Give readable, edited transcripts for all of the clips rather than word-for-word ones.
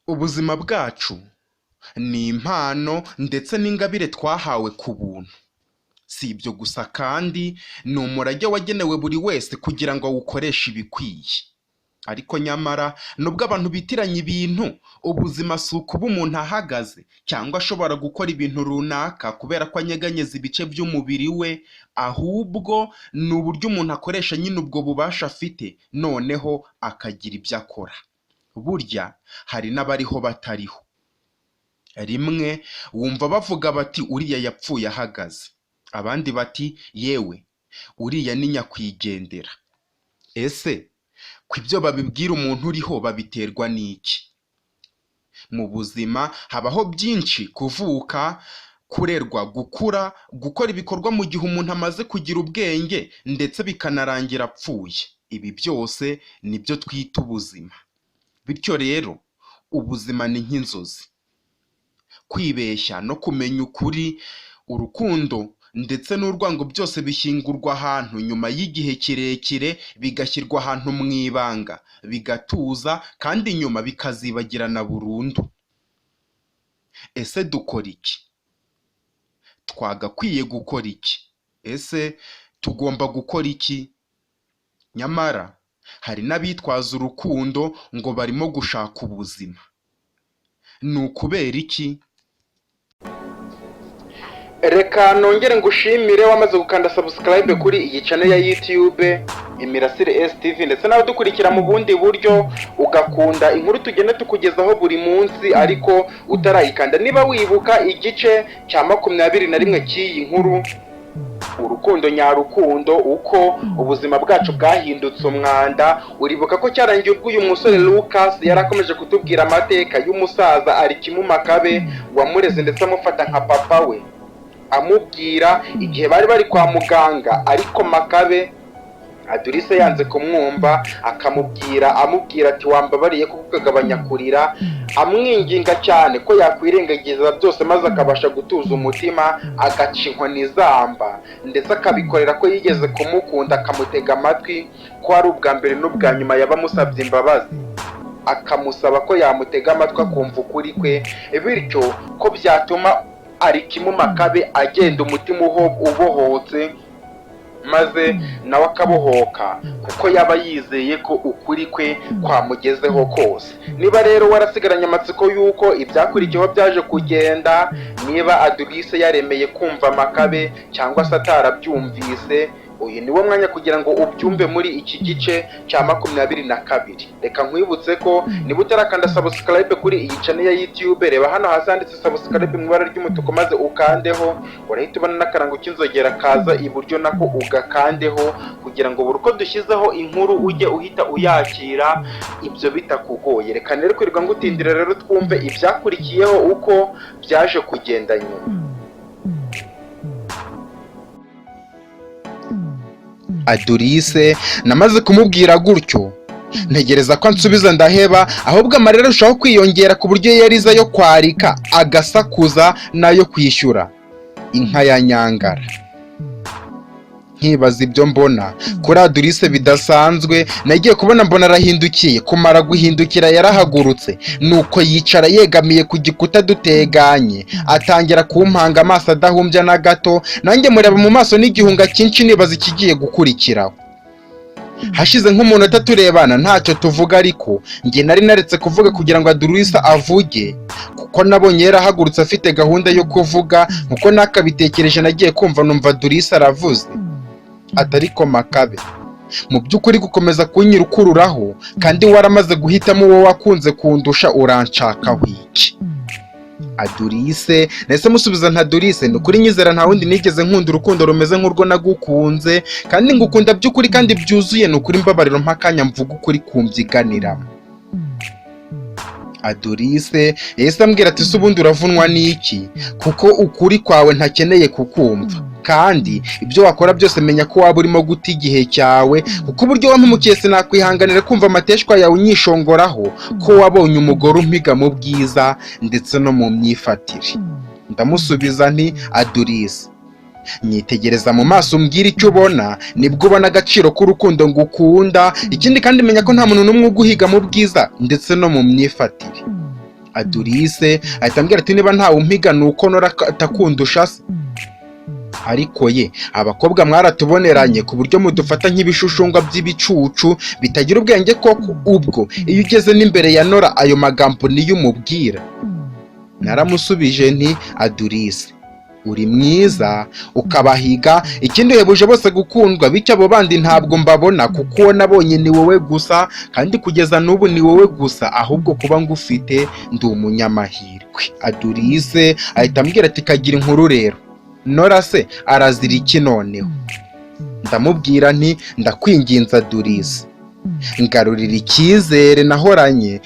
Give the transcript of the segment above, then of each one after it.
Ubuzima bwacu ni impano ndetse n'ingabire twahawe ku buntu. Si ibyo gusa kandi ni umurage wagenewe buri wese kugira ngo awukoreshe ibikwiye. Ariko nyamara nubwo abantu bitiranya ibintu, ubuzima si ukuba umuntu ahagaze cyangwa ashobora gukora ibintu runaka kubera ko anyeganyeza ibice by'umubiri we, ahubwo ni uburyo umuntu akoresha nyine ubwo bubasha afite, noneho akagira ibyo akora. Burya hari n'abariho batariho. Rimwe wumva bavuga bati uriya yapfuye ahagaze, abandi bati yewe uriya ni nyakwigendera. Ese ko ibyo babibwira umuntu uriho babiterwa n'iki? Mu buzima habaho byinshi: kuvuka, kurerwa, gukura, gukora ibikorwa mu gihe umuntu amaze kugira ubwenge, ndetse bikanarangira apfuye. Ibi byose nibyo twita ubuzima. Bityo rero ubuzima ni nk'inzozi. Kwibeshya no kumenya ukuri, urukundo ndetse n'urwango byose bishyingurwa ahantu nyuma y'igihe kirekire, bigashyirwa ahantu mu ibanga, bigatuza kandi nyuma bikazibagirana burundu. Ese dukora iki? Twagakwiye gukora iki? Ese tugomba gukora iki? Nyamara hari n'abitwaza urukundo ngo barimo gushaka ubuzima. Ni ukubera iki? Reka nongere ngushimire wamaze gukanda subscribe kuri iyi channel ya YouTube Imirasire STV, ndetse nawe dukurikira mu bundi buryo ugakunda inkuru tugenda tukugezaho buri munsi ariko utarayikanda. Niba wibuka igice cya 21 cy'iyi nkuru, urukundo nyarukundo, uko ubuzima bwacu bwahindutse umwanda, uribuka ko cyarangiye ubwo uyu musore Lucas yarakomeje kutubwira amateka y'umusaza Alikimu Makabe wamureze ndetse amufata nka papa we, amubwira igihe bari bari kwa muganga, ariko Makabe Adorise yanze kumwumva, amubwira ati wambabariye kuko ukagabanya kurira, amwinginga cyane ko yakwirengagiza byose maze akabasha gutuza umutima, agaca inkoni zamba, ndetse akabikorera ko yigeze kumukunda, akamutega amatwi ko ari ubwa mbere n'ubwa nyuma yabamusabye imbabazi, akamusaba ko yamutega amatwi akumva ukuri kwe, bityo ko byatuma Alikimu Makabe agenda umutima ubohotse, maze nawe akabohoka kuko yaba yizeye ko ukuri kwe kwamugezeho kose. Niba rero warasigaranye amatsiko y'uko ibyakurikiyeho byaje kugenda, niba Adorise yaremeye kumva Makabe cyangwa se atarabyumvise, uyu niwo mwanya kugira ngo ubyumve muri iki gice cya 22. Reka nkwibutse ko niba utarakanda subscribe kuri iyi channel ya YouTube, reba hano hasi handitse subscribe mu ibara ry'umutuku maze ukandeho, urahita ubona n'akarango k'inzogera kaza iburyo nako ugakandeho, kugira ngo buri uko dushyizeho inkuru ujye uhita uyakira ibyo bitakugoye. Reka rero kwirirwa ngutindira, rero twumve ibyakurikiyeho uko byaje kugenda nyuma. Adorise namaze kumubwira gutyo, ntegereza ko ansubiza ndaheba, ahubwo amarira arushaho kwiyongera ku buryo yariza yo kwarika, agasakuza nayo kwishyura inka ya Nyangara. Nkibaza ibyo mbona kuri Adorise bidasanzwe, nagiye kubona mbona arahindukiye. Kumara guhindukira yarahagurutse, nuko yicara yegamiye ku gikuta duteganye, atangira kumpanga amaso adahumbya na gato, nanjye mureba mu maso n'igihunga cyinshi nibaza ikigiye gukurikiraho. Hashize nk'umunota turebana ntacyo tuvuga, ariko njye nari naretse kuvuga kugira ngo Adorise avuge, kuko nabonye yarahagurutse afite gahunda yo kuvuga. Nkuko nakabitekereje nagiye kumva numva Adorise aravuze atariko Makabe, mu by'ukuri gukomeza kunyirukururaho kandi waramaze guhitamo uwo wakunze kundusha, uranshakaho iki? Adorise nahise musubiza nta Adorise, ni ukuri nyizera nta wundi nigeze nkunda urukundo rumeze nk'urwo nagukunze, kandi ngukunda by'ukuri kandi byuzuye, ni ukuri mbabariro mpakanya mvuga ukuri kumbyiganiramo. Adorise yahise ambwira ati se ubundi uravunwa n'iki? Kuko ukuri kwawe ntakeneye kukumva, kandi ibyo wakora byose menya ko waba urimo guta igihe cyawe, kuko uburyo wampemukiye sinakwihanganira kumva amateshwa yawe unyishongoraho ko wabonye umugore umpiga mu bwiza ndetse no mu myifatire. Ndamusubiza nti Adorise, nyitegereza mu maso umbwira icyo ubona, nibwo ubona agaciro k'urukundo ngukunda. Ikindi kandi menya ko nta muntu n'umwe uguhiga mu bwiza ndetse no mu myifatire. Adurise ahita ambwira ati niba ntawe umpiga nuko Nora atakundusha se. Ariko ye abakobwa mwaratuboneranye ku buryo mudufata nk'ibishushungwa by'ibicucu bitagira ubwenge koko. Ubwo iyo ugeze n'imbere ya Nora ayo magambo niyo umubwira? Naramusubije nti Adurise, uri mwiza ukabahiga, ikindi uhebuje bose gukundwa, bityo abo bandi ntabwo mbabona kuko uwo nabonye ni wowe gusa, kandi kugeza n'ubu ni wowe gusa, ahubwo kuba ngufite ndi umunyamahirwe. Adurise ahita ambwira ati kagira inkuru rero, Nora se arazira iki noneho? Ndamubwira nti ndakwinginze Adurise, ngarurira icyizere nahoranye,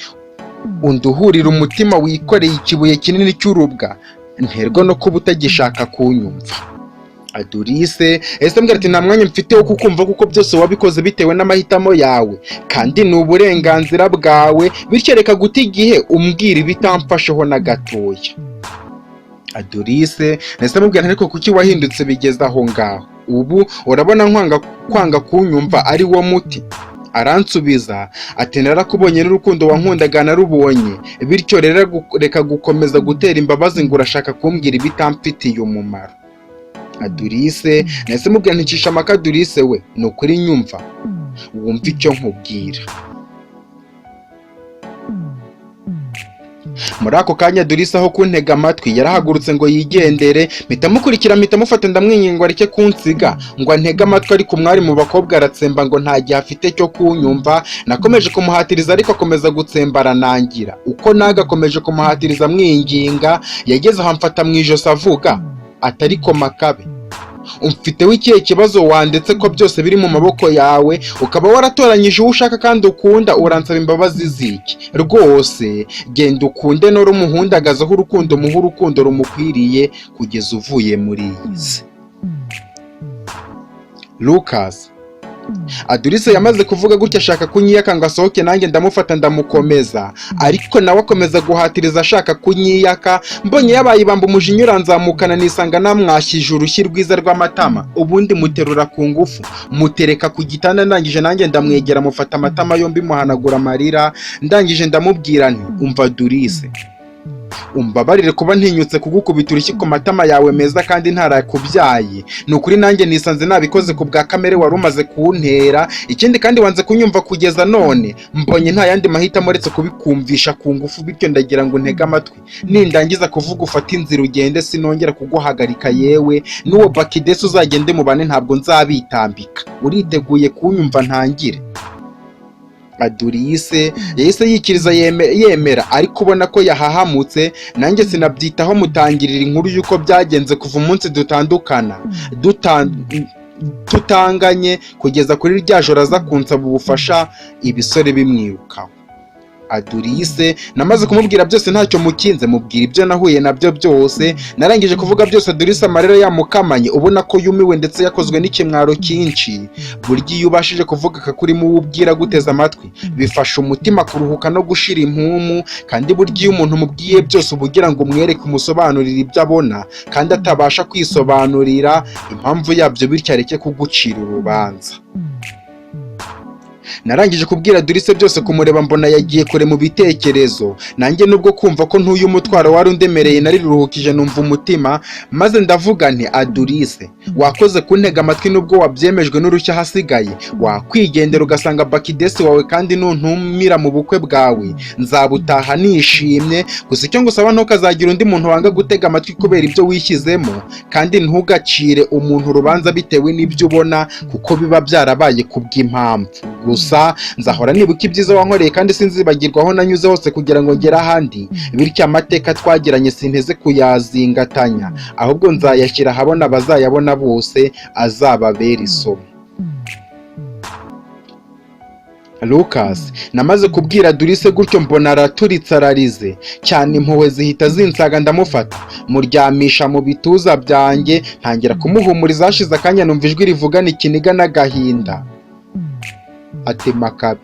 unduhurira umutima wikoreye ikibuye kinini cy'urubwa, nterwa no kuba utagishaka kunyumva. Adurise ese mbwira ati nta mwanya mfite wo kukumva kuko byose wabikoze bitewe n'amahitamo yawe, kandi ni uburenganzira bwawe, bityo reka guta igihe umbwira ibitamfasheho na gatoya. Adurise nese mubwira ariko kuki wahindutse bigeze aho ngaho? Ubu urabona kwanga kunyumva ari wo muti? Aransubiza ati narakubonye n'urukundo wankundaga narubonye, bityo rero reka gukomeza gutera imbabazi ngo urashaka kumbwira ibitamfitiye umumaro. Adurise nese mubwira nticisha amaka. Adurise we ni ukuri nyumva wumva icyo nkubwira. Muri ako kanya Adurise aho kuntega amatwi yarahagurutse ngo yigendere, mpita mukurikira mpita mufata ndamwinginga areke kunsiga ngo antege amatwi, ariko umwari mu bakobwa aratsemba ngo nta gihe afite cyo kunyumva. Nakomeje kumuhatiriza ariko akomeza gutsemba aranangira. Uko nagakomeje kumuhatiriza mwinginga, yageze aho amfata mu ijosi avuga ati ariko Makabe, umfiteho ikihe kibazo wandetse ko byose biri mu maboko yawe, ukaba waratoranyije uwo ushaka kandi ukunda, uransaba imbabazi ziki? Rwose genda ukunde Nora umuhundagazeho urukundo, muhe urukundo rumukwiriye kugeza uvuye muri iyi si. Lucas. Adurise yamaze kuvuga gutya ashaka kunyiyaka ngo asohoke, nanjye ndamufata ndamukomeza, ariko nawe akomeza guhatiriza ashaka kunyiyaka. Mbonye yabaye ibamba umujinya uranzamukana, nisanga namwashyije urushyi rwiza rw'amatama, ubundi muterura ku ngufu mutereka ku gitanda. Ndangije nanjye ndamwegera mufata amatama yombi muhanagura amarira. Ndangije ndamubwira nti umva Adurise, umbabarire kuba ntinyutse kugukubita urushyi ku matama yawe meza kandi ntarakubyaye. Ni ukuri nanjye nisanze nabikoze ku bwa kamere wari umaze kuntera, ikindi kandi wanze kunyumva kugeza none. Mbonye nta yandi mahitamo uretse kubikumvisha ku ngufu, bityo ndagira ngo ntege amatwi, nindangiza kuvuga ufate inzira ugende, sinongera kuguhagarika. Yewe n'uwo Bakidesi uzagende mubane, ntabwo nzabitambika. Uriteguye kunyumva ntangire? Adurise yahise yikiriza yemera, ariko ubona ko yahahamutse. Nanjye sinabyitaho, mutangirira inkuru y'uko byagenze kuva umunsi dutandukana tutanganye kugeza kuri rya joro aza kunsaba ubufasha ibisore bimwirukaho. Adurise namaze kumubwira byose ntacyo mukinze, mubwira ibyo nahuye nabyo byose. Narangije kuvuga byose Adurise amarira yamukamanye, ubona ko yumiwe ndetse yakozwe n'ikimwaro cyinshi. Burya iyo ubashije kuvuga akakurimo uwubwira guteza amatwi, bifasha umutima kuruhuka no gushira impumu. Kandi burya iyo umuntu umubwiye byose uba ugira ngo umwereke umusobanurira ibyo abona kandi atabasha kwisobanurira impamvu yabyo, bityo areke kugucira urubanza. Narangije kubwira Adurise byose, kumureba mbona yagiye kure mu bitekerezo. Nanjye nubwo kumva ko ntuye umutwaro wari undemereye nariruhukije, numva umutima, maze ndavuga nti Adurise, wakoze kuntega amatwi nubwo wabyemejwe n'urushya hasigaye. Wakwigendera ugasanga Bakidesi wawe, kandi nuntumira mu bukwe bwawe nzabutaha nishimye. Gusa icyo ngusaba ntukazagira undi muntu wanga gutega amatwi kubera ibyo wishyizemo, kandi ntugacire umuntu urubanza bitewe n'ibyo ubona, kuko biba byarabaye kubw'impamvu. Gusa nzahora nibuka ibyiza wankoreye, kandi sinzibagirwa aho nanyuze hose kugira ngo ngere ahandi, bityo amateka twagiranye sinteze kuyazingatanya, ahubwo nzayashyira ahabona, abazayabona bose azababera isomo. Lucas namaze kubwira Adurise gutyo, mbona araturitse ararize cyane, impuhwe zihita zinsaga. Ndamufata muryamisha mu bituza byanjye, ntangira kumuhumuriza. Hashize akanya numva ijwi rivugana ikiniga n'agahinda ati Makabe,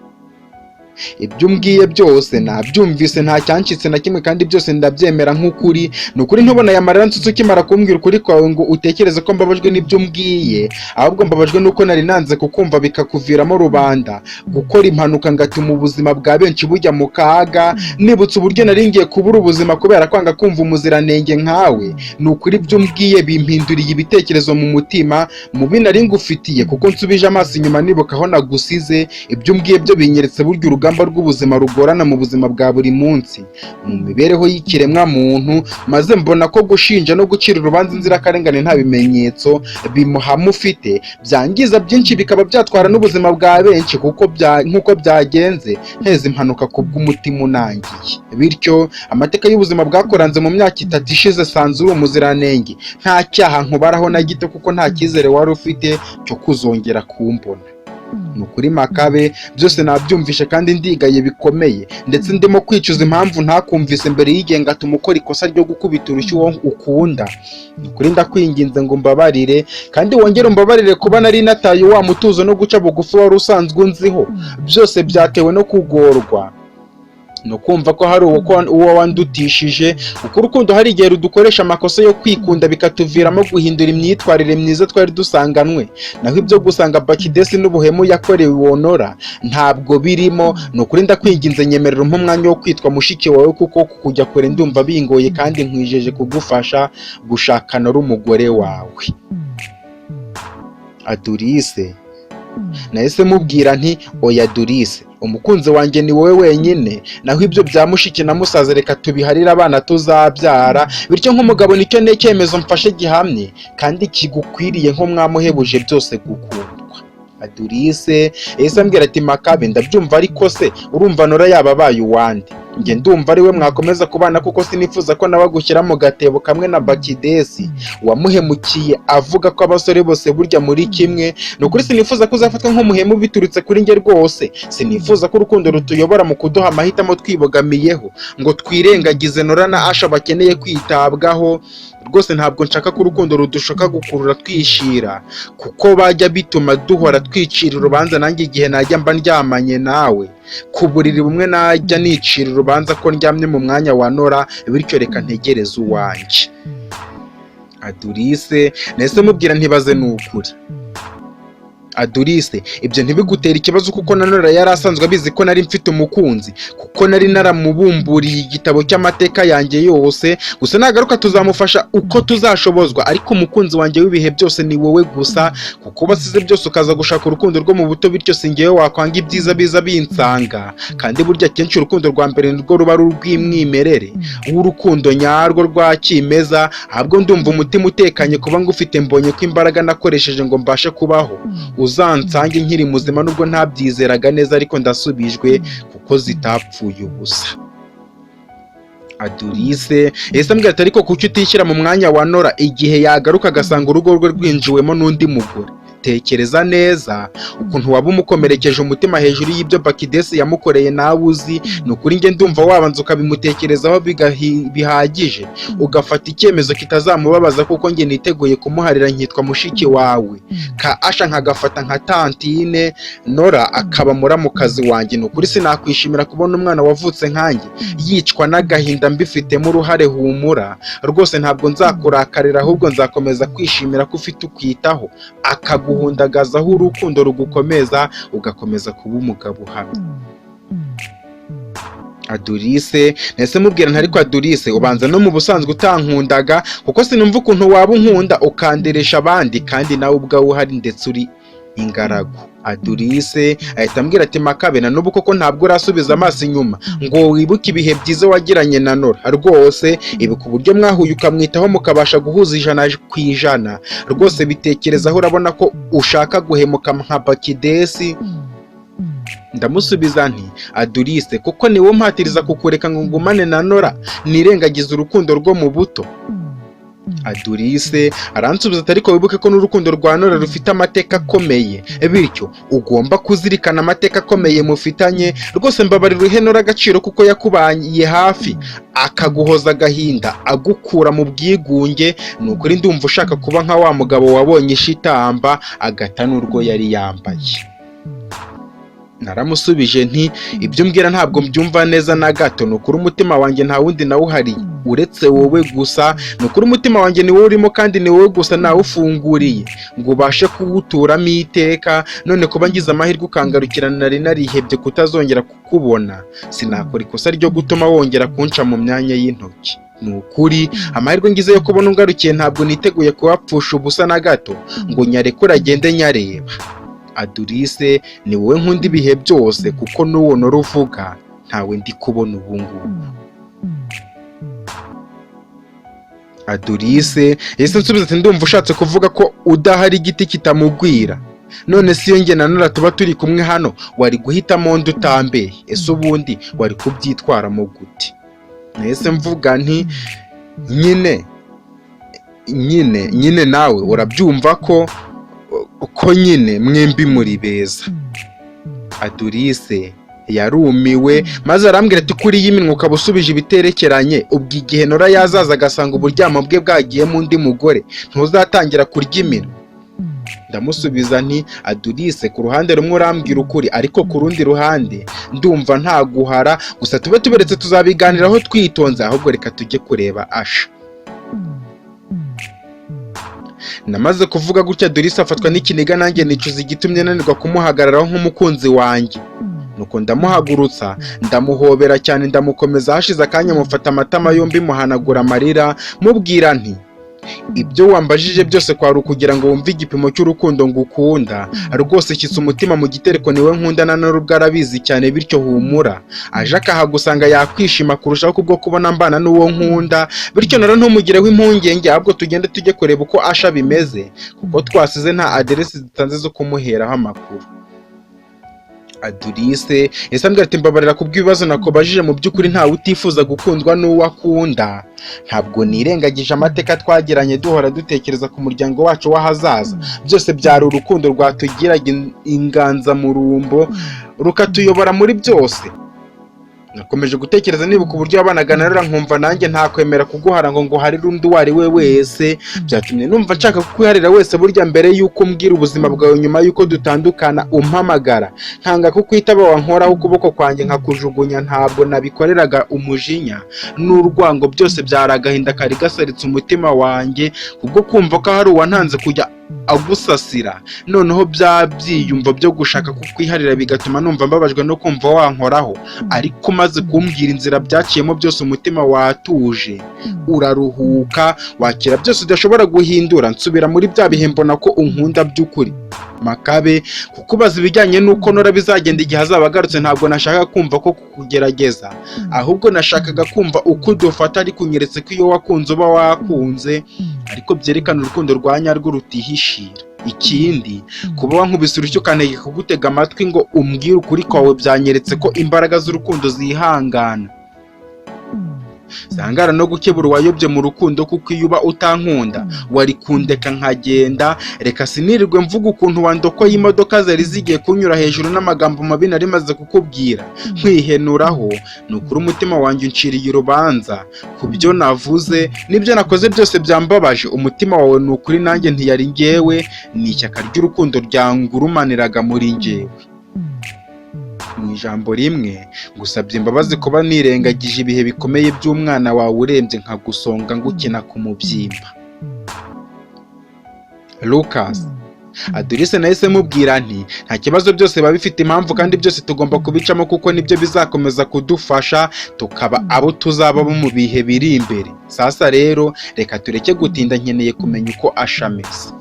ibyo umbwiye byose nabyumvise nta cyancitse na kimwe kandi byose ndabyemera nk'ukuri. Ni ukuri ntubona aya marira nsutse ukimara kumbwira ukuri kwawe ngo utekereze ko mbabajwe n'ibyo umbwiye, ahubwo mbabajwe nuko nari nanze kukumva bikakuviramo rubanda gukora impanuka ngatuma ubuzima bwa benshi bujya mu kaga. Nibutse uburyo nari ngiye kubura ubuzima kubera kwanga kumva umuziranenge nkawe. Ni ukuri ibyo umbwiye bimpinduriye ibitekerezo mu mutima mubi nari ngufitiye, kuko nsubije amaso inyuma nibuka aho nagusize. Ibyo umbwiye byo binyeretse burya urugamba rw'ubuzima rugorana mu buzima bwa buri munsi mu mibereho y'ikiremwa muntu, maze mbona ko gushinja no gucira urubanza inzirakarengane nta bimenyetso bimuhama ufite byangiza byinshi bikaba byatwara n'ubuzima bwa benshi, nk'uko byagenze nteze impanuka kubw'umutima unangiye. Bityo amateka y'ubuzima bwakoranze mu myaka 3 ishize sanze uri umuziranenge, nta cyaha nkubaraho na gito kuko nta cyizere wari ufite cyo kuzongera kumbona. Ni ukuri Makabe, byose nabyumvishe kandi ndigaye bikomeye, ndetse ndimo kwicuza impamvu ntakumvise mbere y'igihe ngatuma ukora ikosa ryo gukubita urushyi uwo ukunda. Ni ukuri ndakwinginze ngo mbabarire, kandi wongere umbabarire kuba nari nataye wa mutuzo no guca bugufi wari usanzwe unziho. Byose byatewe no kugorwa no kumva ko hari uwo wandutishije, kuko urukundo hari igihe rudukoresha amakosa yo kwikunda bikatuviramo guhindura imyitwarire myiza twari dusanganwe. Naho ibyo gusanga Bakidesi n'ubuhemu yakorewe Wonora ntabwo birimo. Ni ukuri ndakwinginze nyemerera umwanya wo kwitwa mushiki wawe, kuko kujya kure ndumva bingoye kandi nkwijeje kugufasha gushakana n'umugore wawe. Adurise. Nahise mubwira nti oya Adurise, umukunzi wanjye ni wowe wenyine, naho ibyo bya mushiki na musaza reka tubiharire abana tuzabyara. Bityo nk'umugabo nicyo n'icyemezo mfashe gihamye kandi kigukwiriye nko mwamuhebuje byose gukundwa. Adurise yahise ambwira ati Makabe, ndabyumva ariko se urumva Nora yaba abaye uwande? Njye ndumva ari we mwakomeza kubana, kuko sinifuza ko nawe gushyira mu gatebo kamwe na Bakidesi wamuhemukiye avuga ko abasore bose burya muri kimwe. Ni ukuri sinifuza ko uzafatwa nk'umuhemu biturutse kuri njye rwose. Sinifuza ko urukundo rutuyobora mu kuduha amahitamo twibogamiyeho ngo twirengagize Nora na Asha bakeneye kwitabwaho. Rwose ntabwo nshaka ko urukundo rudushoka gukurura twishira, kuko bajya bituma duhora twicira urubanza. Nanjye igihe najya mba ndyamanye nawe ku buriri bumwe najya nicira urubanza ko ndyamye mu mwanya wa Nora, bityo reka ntegereze uwanjye. Adurise nahise mubwira ntibaze n'ukuri. Adurise, ibyo ntibigutera ikibazo kuko na Nora yari asanzwe abizi ko nari mfite umukunzi, kuko nari naramubumburiye igitabo cy'amateka yanjye yose. Gusa nagaruka tuzamufasha uko tuzashobozwa, ariko umukunzi wanjye w'ibihe byose ni wowe gusa, kuko basize byose ukaza gushaka urukundo rwo mu buto, bityo singewe wakwanga ibyiza biza binsanga. Kandi burya kenshi urukundo rwa mbere nirwo ruba rw'umwimerere w'urukundo nyarwo rwa kimeza. Ahubwo ndumva umutima utekanye kuba ngufite, mbonye ko imbaraga nakoresheje ngo mbashe kubaho uzansange nkiri muzima, nubwo ntabyizeraga neza ariko ndasubijwe kuko zitapfuye ubusa. Adurise yahise ambwira ati ariko kuki utishyira mu mwanya wa Nora igihe yagaruka agasanga urugo rwe rwinjiwemo n'undi mugore? Tekereza neza ukuntu waba umukomerekeje umutima hejuru y'ibyo Bakidesi yamukoreye nawe uzi. Ni ukuri njye ndumva wabanza ukabimutekerezaho bihagije, ugafata icyemezo kitazamubabaza, kuko njye niteguye kumuharira nkitwa mushiki wawe, ka Asha nkagafata nka tantine, Nora akaba muramukazi wanjye. Ni ukuri sinakwishimira kubona umwana wavutse nkanjye yicwa n'agahinda mbifitemo uruhare. Humura rwose, ntabwo nzakurakarira, ahubwo nzakomeza kwishimira ko ufite ukwitaho akaguhundagazaho urukundo rugukomeza, ugakomeza kuba umugabo uhamye. Adurise nahise mubwira nti ariko Adurise, ubanza no mu busanzwe utankundaga, kuko sinumva ukuntu waba unkunda ukanderesha abandi kandi nawe ubwawe uhari ndetse uri ingaragu. Adurise ahita ambwira ati Makabe, na n'ubu koko ntabwo urasubiza amaso inyuma ngo wibuke ibihe byiza wagiranye na Nora. Rwose ibuka uburyo mwahuye ukamwitaho mukabasha guhuza 100%. Rwose bitekerezaho, urabona ko ushaka guhemuka nka Bakidesi? Ndamusubiza nti Adurise, kuko niwe mpatiriza kukureka ngo ngumane na Nora nirengagiza urukundo rwo mu buto? Adurise aransubiza ati ariko wibuke ko n'urukundo rwa Nora rufite amateka akomeye, bityo ugomba kuzirikana amateka akomeye mufitanye. Rwose mbabarira uhe Nora agaciro kuko yakubanye hafi akaguhoza agahinda agukura mu bwigunge. Ni ukuri ndumva ushaka kuba nka wa mugabo wabonye ishitamba agata n'urwo yari yambaye. Naramusubije nti ibyo mbwira ntabwo mbyumva neza na gato, nukuri umutima wanjye nta wundi nawuhariye uretse wowe gusa, nukuri umutima wanjye ni wowe urimo kandi ni wowe gusa nawufunguriye ngo ubashe kuwuturamo iteka, none kuba ngize amahirwe ukangarukira nari narihebye kutazongera kukubona, sinakora ikosa ryo gutuma wongera kunca mu myanya y'intoki. Nukuri amahirwe ngize yo kubona ungarukiye ntabwo niteguye kuwapfusha ubusa na gato ngo nyarekure agende nyareba. Adurice ni wowe nkunda ibihe byose kuko n'uwo noruvuga ntawe ndi kubona ubu ngubu. Adurice yahise ansubiza ati ndumva ushatse kuvuga ko udahari igiti kitamugwira, none si yo njye na Nora tuba turi kumwe hano wari guhitamo ndi utambeye, ese ubundi wari kubyitwaramo gute? Nahise mvuga nti nyine nawe urabyumva ko nyine mwembi muri beza. Adurice yarumiwe maze arambwira ati kuri y'iminwa ukaba usubije ibiterekeranye, ubwo igihe Nora yazaza agasanga uburyamo bwe bwagiyemo undi mugore ntuzatangira kurya iminwa? Ndamusubiza nti Adurice, ku ruhande rumwe urambwira ukuri, ariko ku rundi ruhande ndumva nta guhara, gusa tube tuberetse tuzabiganiraho twitonze, ahubwo reka tujye kureba Asha. Namaze kuvuga gutya Adurice afatwa n'ikiniga, nanjye nicuza igitumye nanirwa kumuhagararaho nk'umukunzi wanjye, nuko ndamuhagurutsa ndamuhobera cyane ndamukomeza. Hashize akanya mufata amatama yombi muhanagura amarira mubwira nti ibyo wambajije byose kwari ukugira ngo wumve igipimo cy'urukundo ngukunda, rwose shyitsa umutima mu gitereko niwe nkunda na Nora ubwo arabizi cyane, bityo humura, aje akahagusanga yakwishima kurushaho kubwo kubona mbana n'uwo nkunda, bityo Nora ntumugireho impungenge, ahubwo tugende tujye kureba uko Asha bimeze kuko twasize nta aderesi zitanze zo kumuheraho amakuru. Adurice yahise ambwira ati mbabarira kubw'ibibazo nakubajije, mu by'ukuri ntawe utifuza gukundwa n'uwo akunda, ntabwo nirengagije amateka twagiranye duhora dutekereza ku muryango wacu w'ahazaza, byose byari urukundo rwatugiraga inganzamurumbo rukatuyobora muri byose. Nakomeje gutekereza nibuka uburyo wabanaga na Nora nkumva nanjye ntakwemera kuguhara ngo hari undi uwo ari we wese, byatumye numva nshaka kukwiharira wese. Burya mbere yuko umbwira ubuzima bwawe nyuma yuko dutandukana umpamagara nkanga kukwitaba, wankoraho ukuboko kwanjye nkakujugunya, ntabwo nabikoreraga umujinya n'urwango, byose byaragahinda kari gasaritse umutima wanjye kubwo kumva ko hari uwantanze kujya agusasira, noneho bya byiyumvo byo gushaka kukwiharira bigatuma numva mbabajwe no kumva wankoraho, ariko maze kumbwira inzira byaciyemo byose umutima watuje uraruhuka, wakira byose udashobora guhindura. Nsubira muri bya bihe mbona ko unkunda by'ukuri makabe, kukubaza ibijyanye n'uko Nora bizagenda igihe azaba agarutse ntabwo nashaka kumva ko kukugerageza, ahubwo nashakaga kumva uko udufata, ariko unyeretse ko iyo wakunze uba wakunze, ariko byerekana urukundo rwa nyarwo rutihishira. Ikindi kuba wankubise urushyi ukantegeka kugutega amatwi ngo umbwire ukuri kwawe byanyeretse ko imbaraga z'urukundo zihangana, zangara no gukebura uwayobye mu rukundo, kuko iyo uba utankunda wari kundeka nkagenda. Reka sinirirwe mvuga ukuntu wandokoye imodoka zari zigiye kunyura hejuru n'amagambo mabi nari maze kukubwira nkwihenuraho, nukuri umutima wanjye unciriye urubanza ku byo navuze n'ibyo nakoze byose byambabaje. Umutima wawe nukuri nanjye ntiyari njyewe, ni ishyaka ry'urukundo ryangurumaniraga muri njyewe. Mu ijambo rimwe ngusabye imbabazi kuba nirengagije ibihe bikomeye by'umwana wawe urembye nkagusonga ngukina ku mubyimba. Lucas. Adurice nahise mubwira nti nta kibazo, byose biba bifite impamvu kandi byose tugomba kubicamo kuko nibyo bizakomeza kudufasha tukaba abo tuzaba bo mu bihe biri imbere. Sasa rero reka tureke gutinda, nkeneye kumenya uko Asha ameze.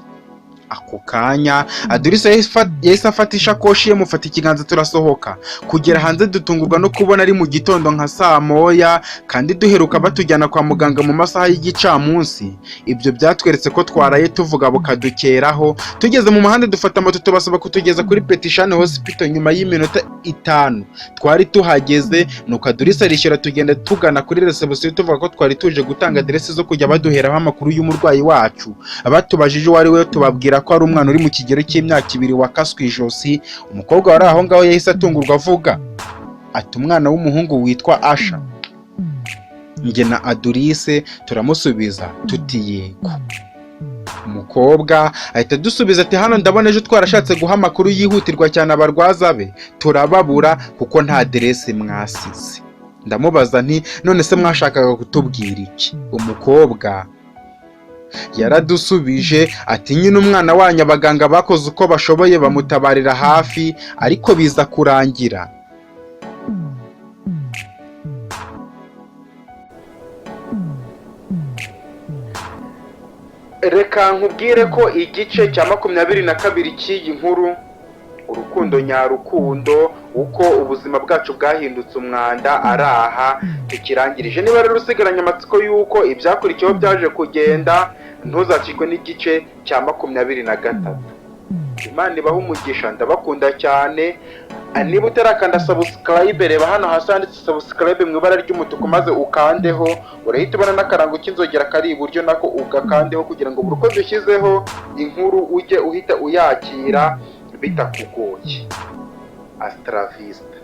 Ako kanya Adurice yahise afata ishakoshi ye mufata ikiganza turasohoka. Kugera hanze dutungurwa no kubona ari mu gitondo nka saa moya, kandi duheruka batujyana kwa muganga mu masaha y'igicamunsi. Ibyo byatweretse ko twaraye tuvuga bukadukeraho. Tugeze mu muhanda dufata moto tubasaba kutugeza kuri Petishane Hospital. Nyuma y'iminota 5 twari tuhageze, nuko Adurice arishyura tugenda tugana kuri reception tuvuga ko twari tuje gutanga adresse zo kujya baduheraho amakuru y'umurwayi wacu. Abatubajije uwo ari we tubabwira ko ari umwana uri mu kigero cy'imyaka 2 wakaswe ijosi. Umukobwa wari aho ngaho yahise atungurwa avuga ati umwana w'umuhungu witwa Asha. Njye na Adurice turamusubiza tuti yego. Umukobwa ahita dusubiza ati hano ndabona ejo twarashatse guha amakuru yihutirwa cyane abarwaza be turababura kuko nta aderesi mwasize. Ndamubaza nti none se mwashakaga kutubwira iki? Umukobwa yaradusubije ati nyine umwana wanyu abaganga bakoze uko bashoboye bamutabarira hafi ariko biza kurangira. Reka nkubwire ko igice cya 22 cy'iyi nkuru, urukundo nyarukundo, uko ubuzima bwacu bwahindutse umwanda, araha tukirangirije. Niba rero usigaranye amatsiko y'uko ibyakurikiyeho byaje kugenda, ntuzacikwe n'igice cya 23. Imana ibahe umugisha, ndabakunda cyane. Niba utarakanda subscribe, reba hano hasi handitse subscribe mu ibara ry'umutuku maze ukandeho, urahita ubona n'akarango k'inzogera kari iburyo nako ugakandeho kugira ngo buri uko dushyizeho inkuru ujye uhita uyakira bitakugoye. Astra Vista.